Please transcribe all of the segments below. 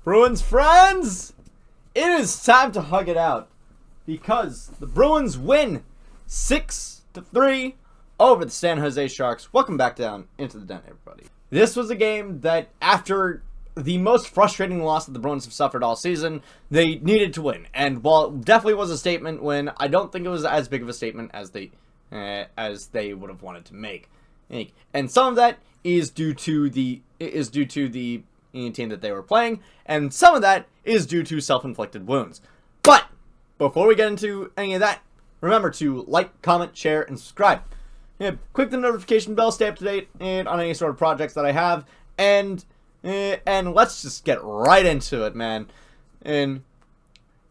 Bruins friends, it is time to hug it out because the Bruins win 6-3 over the San Jose Sharks. Welcome back down into the den, everybody. This was a game that, after the most frustrating loss that the Bruins have suffered all season, they needed to win. And while it definitely was a statement win, I don't think it was as big of a statement as they would have wanted to make. And some of that is due to the team that they were playing, and some of that is due to self-inflicted wounds. But before we get into any of that, remember to like, comment, share, and subscribe. Click the notification bell, stay up to date on any sort of projects that I have, and let's just get right into it, man. And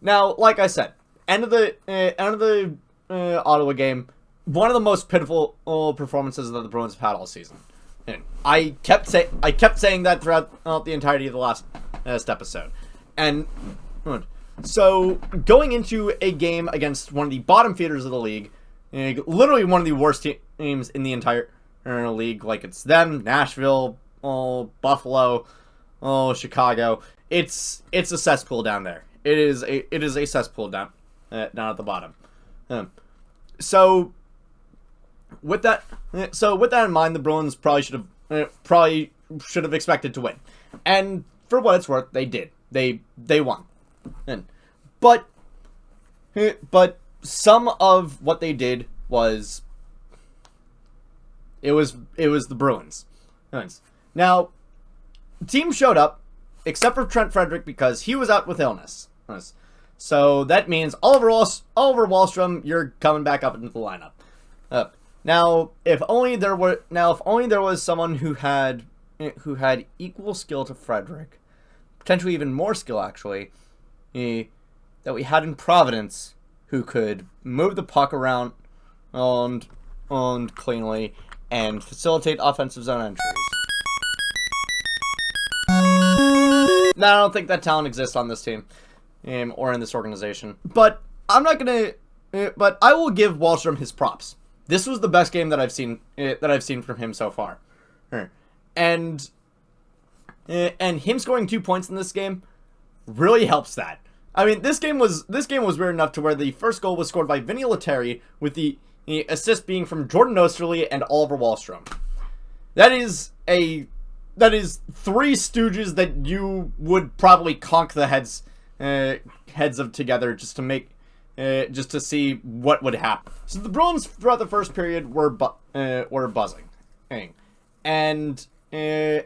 now, like I said, end of the Ottawa game, one of the most pitiful performances that the Bruins have had all season. And I kept saying that throughout the entirety of the last episode. And so going into a game against one of the bottom feeders of the league, literally one of the worst teams in the entire league, like it's them, Nashville, Buffalo, Chicago. It's a cesspool down there. It is a cesspool down at the bottom. So with that in mind, the Bruins probably should have expected to win, and for what it's worth, they did. They won, but some of what they did was it was the Bruins. Now, the team showed up, except for Trent Frederick because he was out with illness. So that means Oliver Wahlstrom, you're coming back up into the lineup. Now, if only there was someone who had equal skill to Frederick, potentially even more skill actually, that we had in Providence, who could move the puck around cleanly and facilitate offensive zone entries. Now, I don't think that talent exists on this team or in this organization, but I will give Wahlstrom his props. This was the best game that I've seen from him so far, and him scoring 2 points in this game really helps that. I mean, this game was weird enough to where the first goal was scored by Vinny Lettieri, with the assist being from Jordan Oesterle and Oliver Wahlstrom. That is three stooges that you would probably conk the heads of together just to see what would happen. So the Bruins throughout the first period were buzzing, and you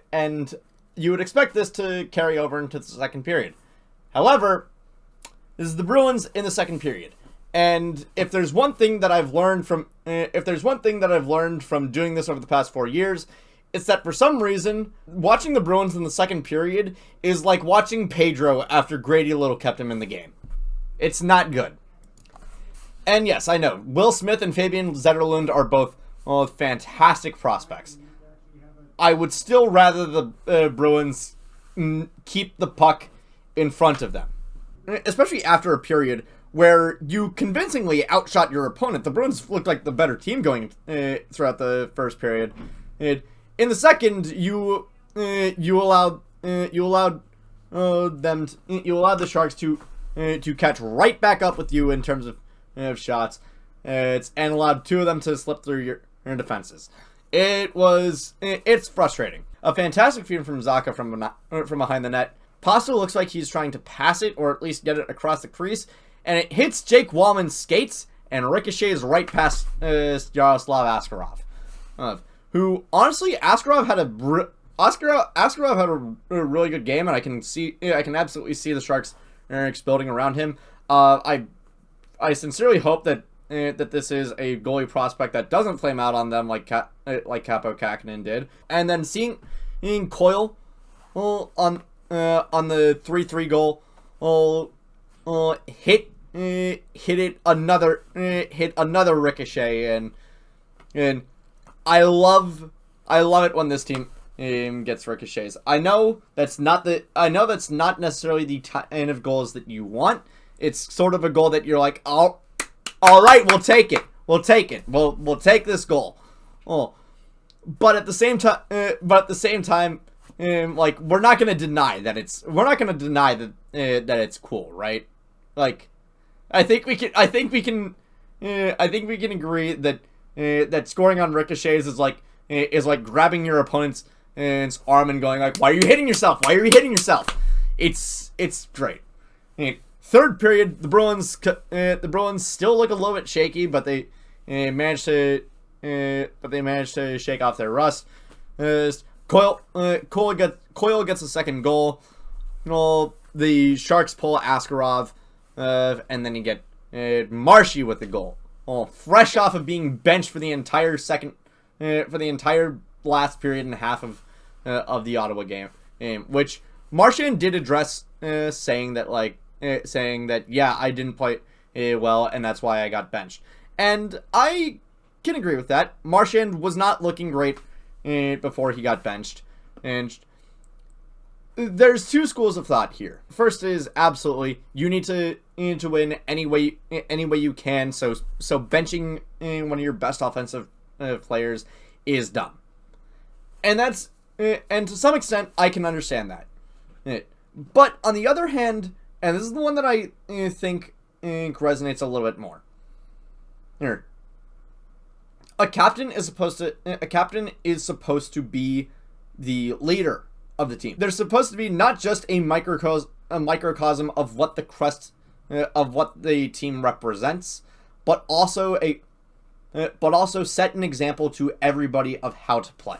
would expect this to carry over into the second period. However, this is the Bruins in the second period, and if there's one thing that I've learned from doing this over the past 4 years, it's that for some reason, watching the Bruins in the second period is like watching Pedro after Grady Little kept him in the game. It's not good. And yes, I know, Will Smith and Fabian Zetterlund are both fantastic prospects. I would still rather the Bruins keep the puck in front of them. Especially after a period where you convincingly outshot your opponent. The Bruins looked like the better team going throughout the first period. In the second, you allowed the Sharks to catch right back up with you in terms of shots, and allowed two of them to slip through your defenses. It's frustrating. A fantastic feed from Zacha from behind the net. Pasta looks like he's trying to pass it, or at least get it across the crease, and it hits Jake Wallman's skates and ricochets right past Yaroslav Askarov. Who, honestly, Askarov had a really good game, and I can absolutely see the Sharks exploding around him. I sincerely hope that this is a goalie prospect that doesn't flame out on them like Capo Kakinen did, and then seeing Coyle on the 3-3 goal hit another ricochet, and I love it when this team gets ricochets. I know that's not necessarily the kind of goals that you want. It's sort of a goal that you're like, oh, all right, we'll take it. We'll take this goal. But at the same time, like we're not gonna deny that that it's cool, right? Like, I think we can agree that that scoring on ricochets is like grabbing your opponent's arm and going like, "Why are you hitting yourself? Why are you hitting yourself?" It's great. Third period, the Bruins still look a little bit shaky, but they managed to shake off their rust. Coyle gets a second goal. The Sharks pull Askarov, and then you get Marshy with the goal. Fresh off of being benched for the entire last period and a half of the Ottawa game, which Marchand did address, saying that yeah, I didn't play well, and that's why I got benched. And I can agree with that. Marchand was not looking great before he got benched, and there's two schools of thought here. First is absolutely you need to win any way you can. So benching one of your best offensive players is dumb, and that's and to some extent I can understand that. But on the other hand, and this is the one that I think resonates a little bit more. Here, a captain is supposed to be the leader of the team. They're supposed to be not just a microcosm of what the crest of what the team represents, but also set an example to everybody of how to play.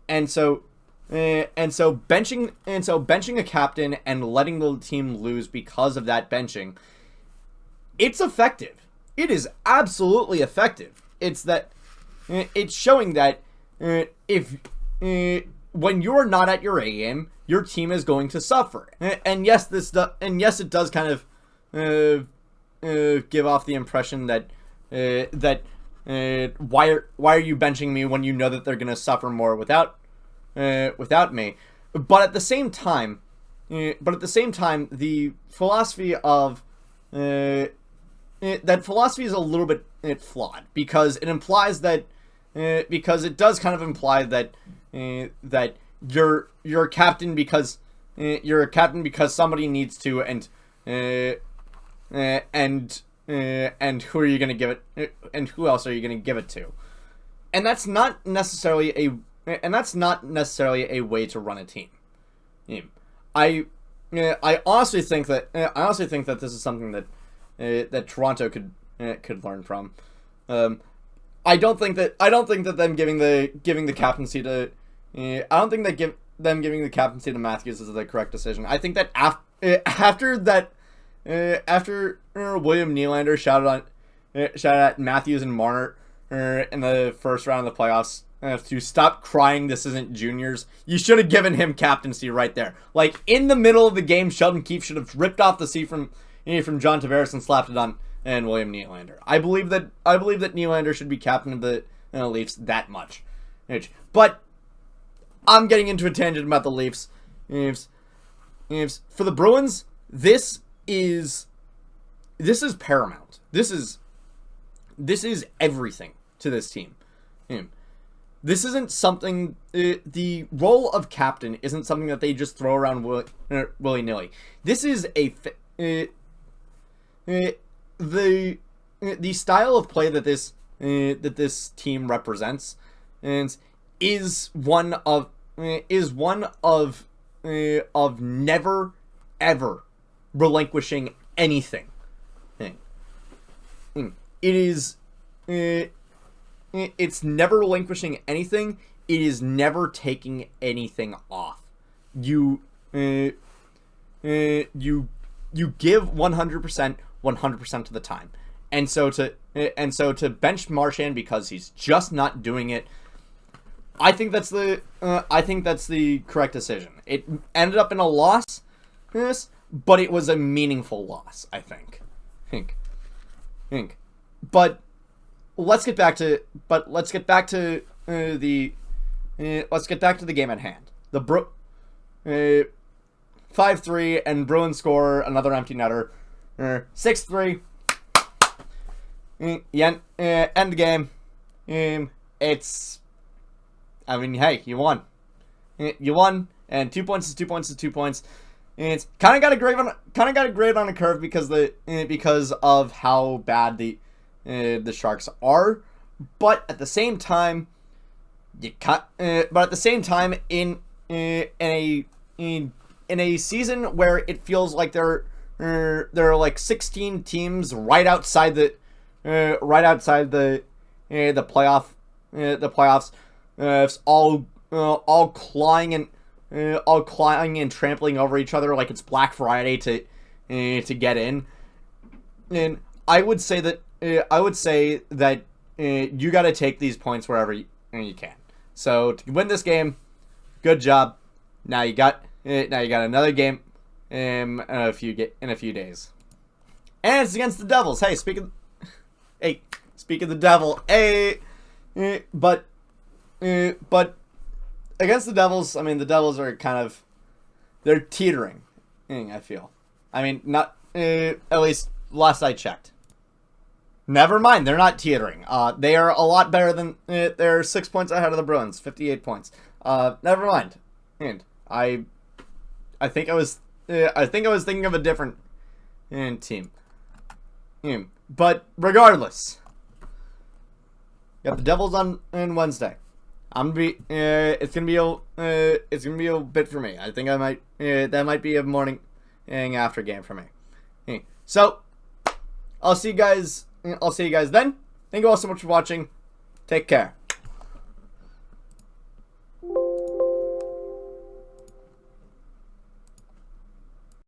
And so benching a captain and letting the team lose because of that benching, it's effective. It is absolutely effective. It's showing that when you're not at your A game, your team is going to suffer. And yes, it does kind of give off the impression that why are you benching me when you know that they're going to suffer more without me? But at the same time, the philosophy of that philosophy is a little bit flawed, because it implies that because it does kind of imply that that you're a captain because somebody needs to, and who are you going to give it, and who else are you going to give it to? And that's not necessarily a way to run a team. I honestly think that this is something that Toronto could learn from. I don't think that them giving the captaincy to them giving the captaincy to Matthews is the correct decision. I think that after William Nylander shouted at Matthews and Marner in the first round of the playoffs to stop crying, this isn't juniors, you should have given him captaincy right there. Like, in the middle of the game, Sheldon Keefe should have ripped off the C from John Tavares and slapped it on and William Nylander. I believe that Nylander should be captain of the Leafs that much. But I'm getting into a tangent about the Leafs. For the Bruins, this is paramount. This is everything to this team. This isn't something. The role of captain isn't something that they just throw around willy-nilly. This is the style of play that this team represents, and is one of never ever relinquishing anything. It's never relinquishing anything. It is never taking anything off. You give 100%, 100% of the time. And so to bench Marchand because he's just not doing it, I think that's the correct decision. It ended up in a loss, but it was a meaningful loss, I think. But let's get back to the game at hand. The 5-3, and Bruins score another empty netter. 6-3. End the game. Hey, you won. You won. And 2 points is 2 points is 2 points. And it's kind of got a grade on a curve because of how bad the Sharks are. But at the same time, in a season where it feels like there are like 16 teams right outside the playoffs, all clawing and trampling over each other like it's Black Friday to get in. And I would say that you got to take these points wherever you can. So to win this game, good job. Now you got another game in a few days, and it's against the Devils. Hey, speak of the devil. But against the Devils, I mean, the Devils are they're teetering. I feel. I mean, not at least last I checked. Never mind, they're not teetering. They are a lot better than they're 6 points ahead of the Bruins, 58 points. Never mind. And I think I was thinking of a different team. But regardless, got the Devils on Wednesday. It's gonna be a bit for me. I think that might be a morning and after game for me. So I'll see you guys then. Thank you all so much for watching. Take care.